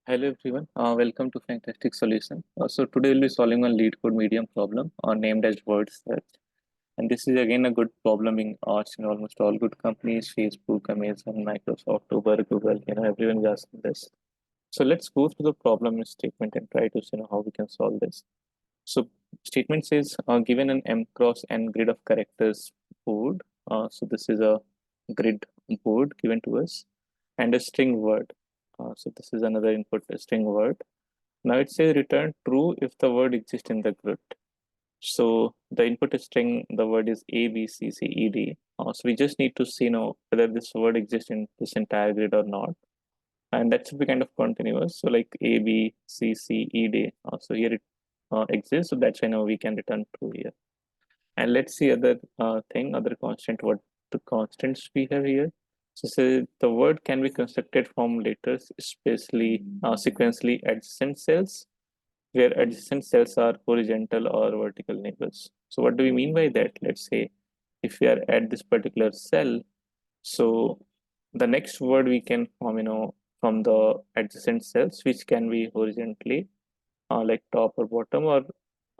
Hello everyone, welcome to Faangtastic Solution. So today we'll be solving a Leetcode medium problem named as word search. And this is again a good problem in almost all good companies, Facebook, Amazon, Microsoft, Uber, Google, everyone is asking this. So let's go through the problem statement and try to see how we can solve this. So statement says given an m cross n grid of characters board. So this is a grid board given to us and a string word. So this is another input, a string word. Now it says return true if the word exists in the grid. So the input is string, the word is A, B, C, C, E, D. So we just need to see whether this word exists in this entire grid or not. And that should be kind of continuous. So like A, B, C, C, E, D. So here it exists. So that's why now we can return true here. And let's see other other constant, what the constants we have here. So say the word can be constructed from letters, especially sequentially adjacent cells, where adjacent cells are horizontal or vertical neighbors. So what do we mean by that? Let's say if we are at this particular cell, so the next word we can form, from the adjacent cells, which can be horizontally, like top or bottom, or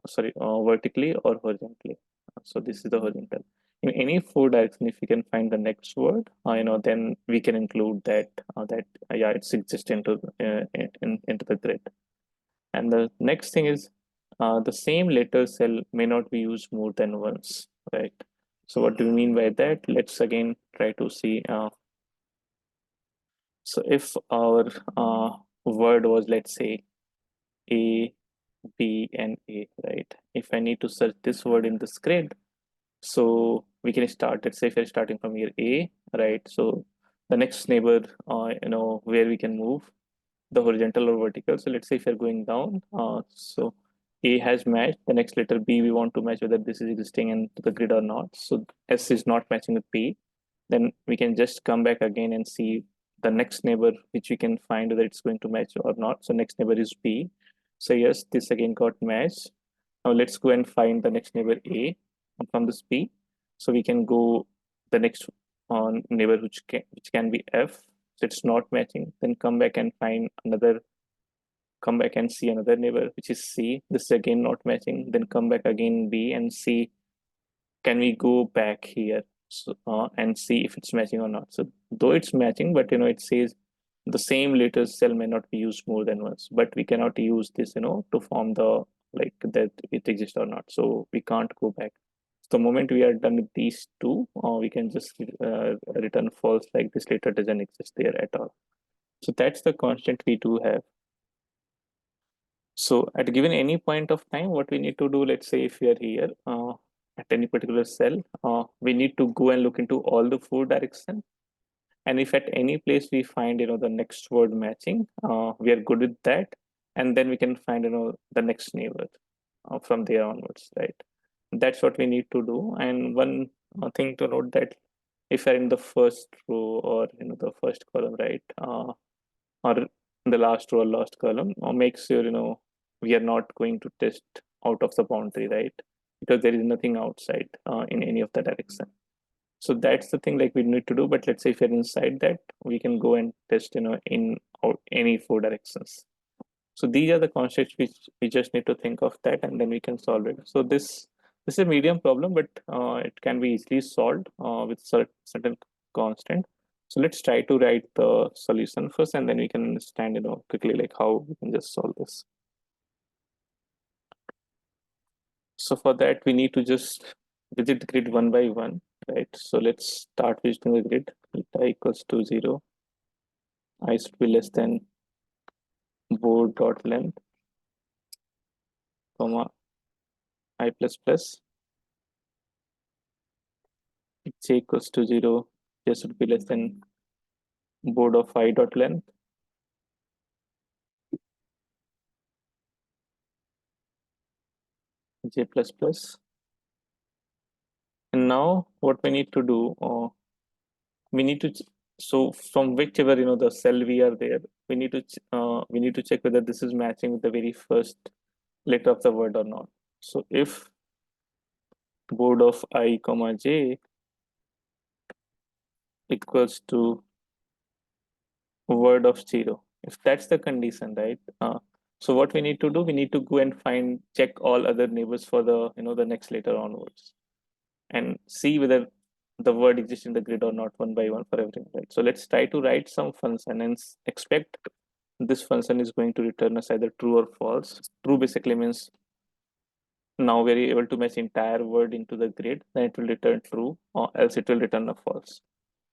sorry, vertically or horizontally. So this is the horizontal. In any four direction, if we can find the next word, then we can include that yeah, it's exists into the grid. And the next thing is the same letter cell may not be used more than once, right? So what do we mean by that? Let's again try to see. So if our word was, let's say, A, B, and A, right? If I need to search this word in this grid, so we can start, let's say if you're starting from here A, right? So the next neighbor, where we can move the horizontal or vertical. So let's say if you're going down, so A has matched, the next letter B, we want to match whether this is existing in the grid or not. So S is not matching with B, then we can just come back again and see the next neighbor, which we can find whether it's going to match or not. So next neighbor is B. So yes, this again got matched. Now let's go and find the next neighbor A from this B. So we can go the next neighbor, which can be F. So it's not matching. Then come back and find another. Come back and see another neighbor, which is C. This is again not matching. Then come back again B and see, can we go back here, and see if it's matching or not. So though it's matching, but it says the same letter cell may not be used more than once, but we cannot use this to form the like that it exists or not, so we can't go back. So the moment we are done with these two, we can just return false, like this letter doesn't exist there at all. So that's the constant we do have. So at given any point of time, what we need to do, let's say if we are here at any particular cell, we need to go and look into all the four directions. And if at any place we find, the next word matching, we are good with that. And then we can find, the next neighbor from there onwards, right? That's what we need to do. And one thing to note that if you're in the first row or, the first column, right? Or the last row or last column, or make sure we are not going to test out of the boundary, right? Because there is nothing outside in any of the direction. So that's the thing like we need to do. But let's say if you're inside that, we can go and test in out any four directions. So these are the concepts which we just need to think of that, and then we can solve it. So this is a medium problem, but it can be easily solved with certain constant. So let's try to write the solution first, and then we can understand, quickly like how we can just solve this. So for that, we need to just visit the grid one by one, right? So let's start visiting the grid. I equals to 0. I should be less than board dot length, comma I plus plus. J equals to 0. J should be less than board of I dot length. J plus plus. And now what we need to do, we need to so from whichever the cell we are there, we need to check whether this is matching with the very first letter of the word or not. So if board of I comma j equals to word of 0, If that's the condition, right? So what we need to do, we need to go and check all other neighbors for the the next letter onwards, and see whether the word exists in the grid or not, one by one for everything, right? So let's try to write some function and expect this function is going to return us either true or false. True basically means now we're able to match entire word into the grid, then it will return true, or else it will return a false.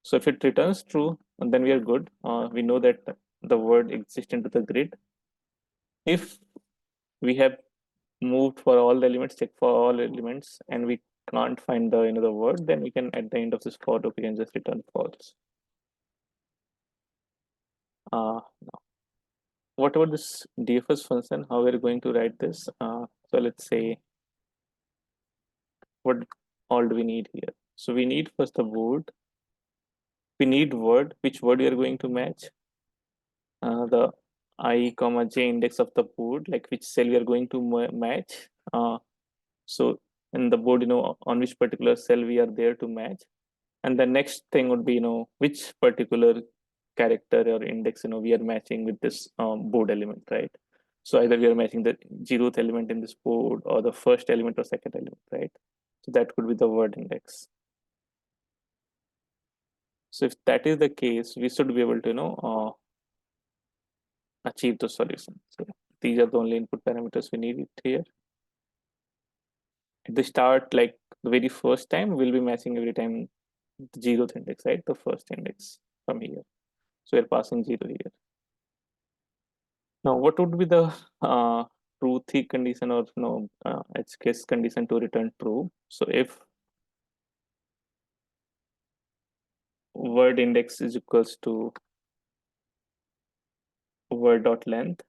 So if it returns true, then we are good. We know that the word exists into the grid. If we have moved for all the elements, check for all elements, and we can't find the the word, then we can at the end of this for loop we can just return false. Now, what about this DFS function? How we're going to write this? So let's say what all do we need here? So we need first the word. We need word. Which word we are going to match? The I comma j index of the board, like which cell we are going to match. So in the board, on which particular cell we are there to match. And the next thing would be, which particular character or index, we are matching with this board element, right? So either we are matching the 0th element in this board or the first element or second element, right? So that could be the word index. So if that is the case, we should be able to, achieve the solution. So these are the only input parameters we need it here. At the start, like the very first time, we'll be matching every time the 0th index, right? The first index from here. So we're passing 0 here. Now, what would be the true condition or edge case condition to return true? So if word index is equals to word dot length,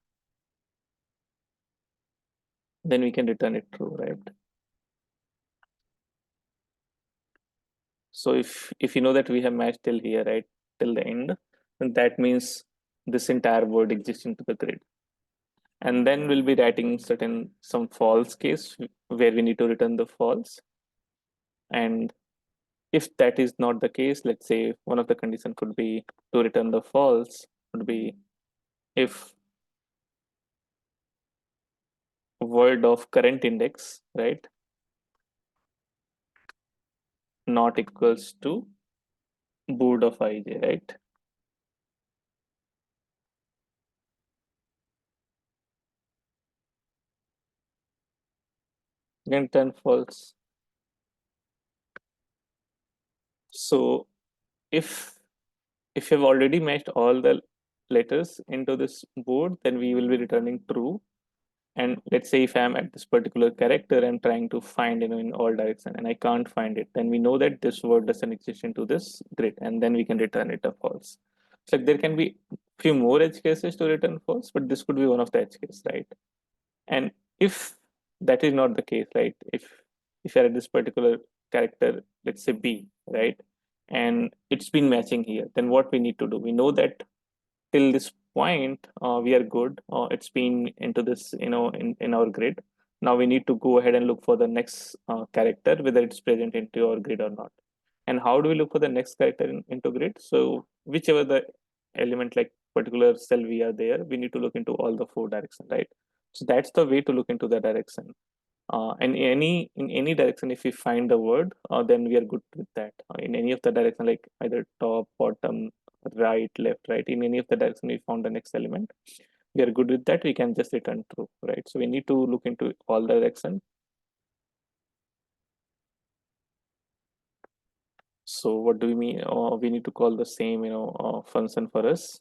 then we can return it true, right? So if you know that we have matched till here, right, till the end, then that means this entire word exists into the grid. And then we'll be writing some false case where we need to return the false. And if that is not the case, let's say one of the condition could be to return the false would be if word of current index, right, not equals to board of ij, right? Then turn false. So if you've already matched all the letters into this board, then we will be returning true. And let's say if I'm at this particular character and trying to find in all direction and I can't find it, then we know that this word doesn't exist into this grid, and then we can return it a false. So there can be few more edge cases to return false, but this could be one of the edge cases, right? And if that is not the case, right, if you're at this particular character, let's say B, right, and it's been matching here, then what we need to do, we know that till this point we are good, it's been into this in our grid. Now we need to go ahead and look for the next character, whether it's present into our grid or not. And how do we look for the next character into grid? So whichever the element, like particular cell we are there, we need to look into all the four directions, right? So that's the way to look into the direction. And in any direction, if we find the word, then we are good with that. In any of the direction, like either top, bottom, right, left, right, in any of the direction we found the next element, we are good with that. We can just return true, right? So we need to look into all direction. So what do we mean? We need to call the same, function for us,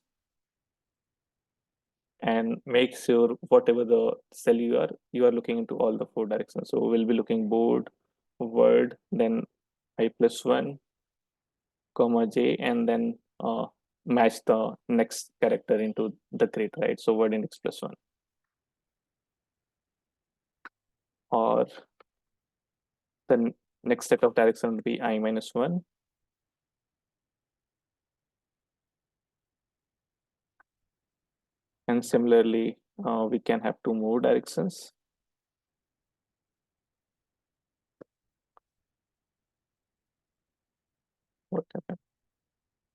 and make sure whatever the cell you are looking into all the four directions. So we'll be looking board, word, then I plus one, comma j, and then match the next character into the grid, right? So word index plus one, or the next set of direction would be I minus one. And similarly, we can have two more directions. What happened?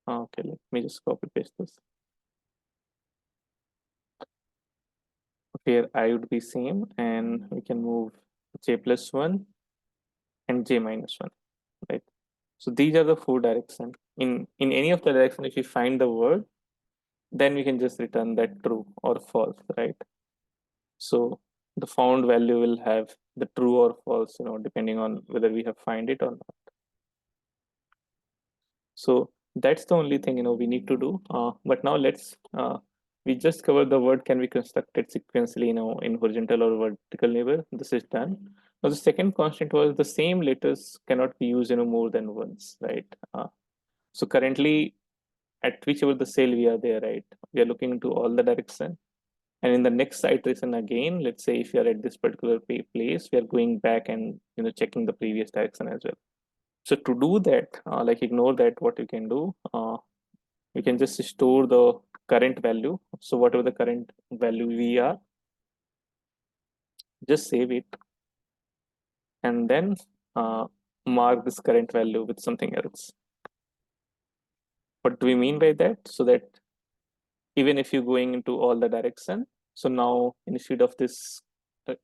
Okay, let me just copy paste this. where I would be same, and we can move j plus 1 and j minus 1, right? So these are the four directions. In any of the direction, if you find the word, then we can just return that true or false, right? So the found value will have the true or false, depending on whether we have find it or not. So that's the only thing we need to do. But now we just covered the word can be constructed sequentially, in horizontal or vertical neighbor. This is done. Now the second constant was the same letters cannot be used, more than once, right? So currently at whichever the cell we are there, right? We are looking into all the direction. And in the next iteration again, let's say if you are at this particular place, we are going back and checking the previous direction as well. So to do that, like ignore that, what you can do, you can just store the current value. So whatever the current value we are, just save it and then mark this current value with something else. What do we mean by that? So that even if you're going into all the direction, so now instead of this,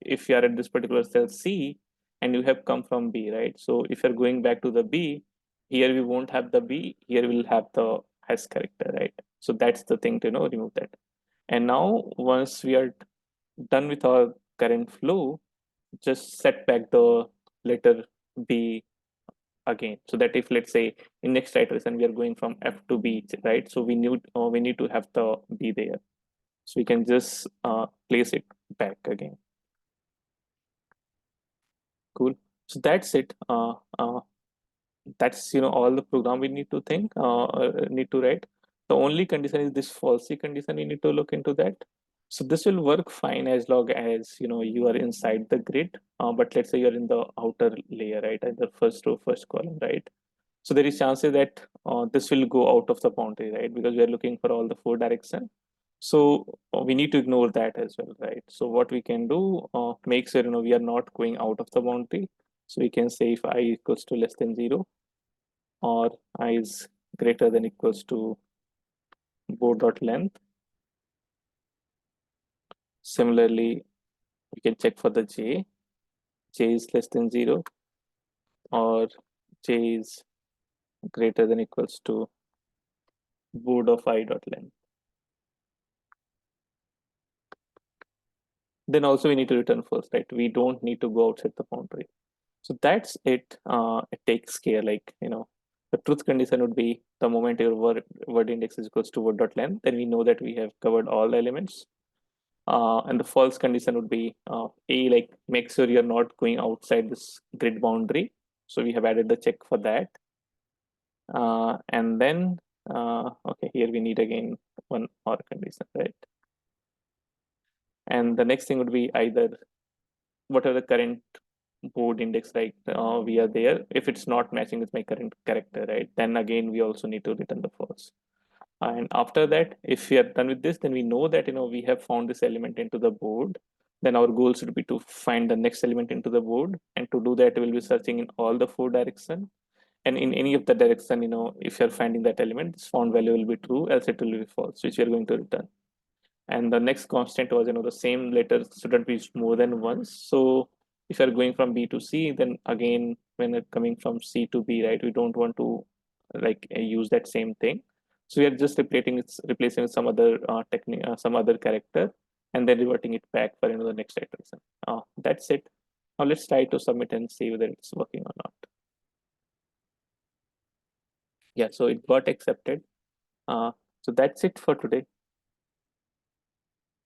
if you are at this particular cell C and you have come from B, right? So if you're going back to the B, here we won't have the B, here we'll have the S character, right? So that's the thing to remove that. And now once we are done with our current flow, just set back the letter B again, so that if let's say in next iteration we are going from F to B, right? So we need to have the B there. So we can just place it back again. Cool. So that's it. That's all the program we need to need to write. The only condition is this falsy condition. You need to look into that. So this will work fine as long as you are inside the grid. But let's say you're in the outer layer, right? Either first row, first column, right? So there is chances that this will go out of the boundary, right? Because we are looking for all the four direction. So we need to ignore that as well, right? So what we can do, make sure we are not going out of the boundary. So we can say if I equals to less than 0 or I is greater than equals to board dot length. Similarly, we can check for the j. J is less than 0 or j is greater than equals to board of I dot length. Then also we need to return false, right? We don't need to go outside the boundary. So that's it. It takes care, like, the truth condition would be the moment your word index is equals to word dot length, then we know that we have covered all the elements. And the false condition would be like make sure you're not going outside this grid boundary. So we have added the check for that. And then, okay, here we need again one or condition, right? And the next thing would be either whatever the current board index, right? We are there. If it's not matching with my current character, right? Then again, we also need to return the false. And after that, if we are done with this, then we know that we have found this element into the board. Then our goal should be to find the next element into the board. And to do that, we'll be searching in all the four directions. And in any of the direction, if you're finding that element, this found value will be true, else it will be false, which we are going to return. And the next constant was the same letter shouldn't be more than once. So if you're going from B to C, then again when it's coming from C to B, right, we don't want to like use that same thing. So we are just replacing with some other technique, some other character, and then reverting it back for the next iteration. That's it. Now let's try to submit and see whether it's working or not. Yeah, so it got accepted. So that's it for today.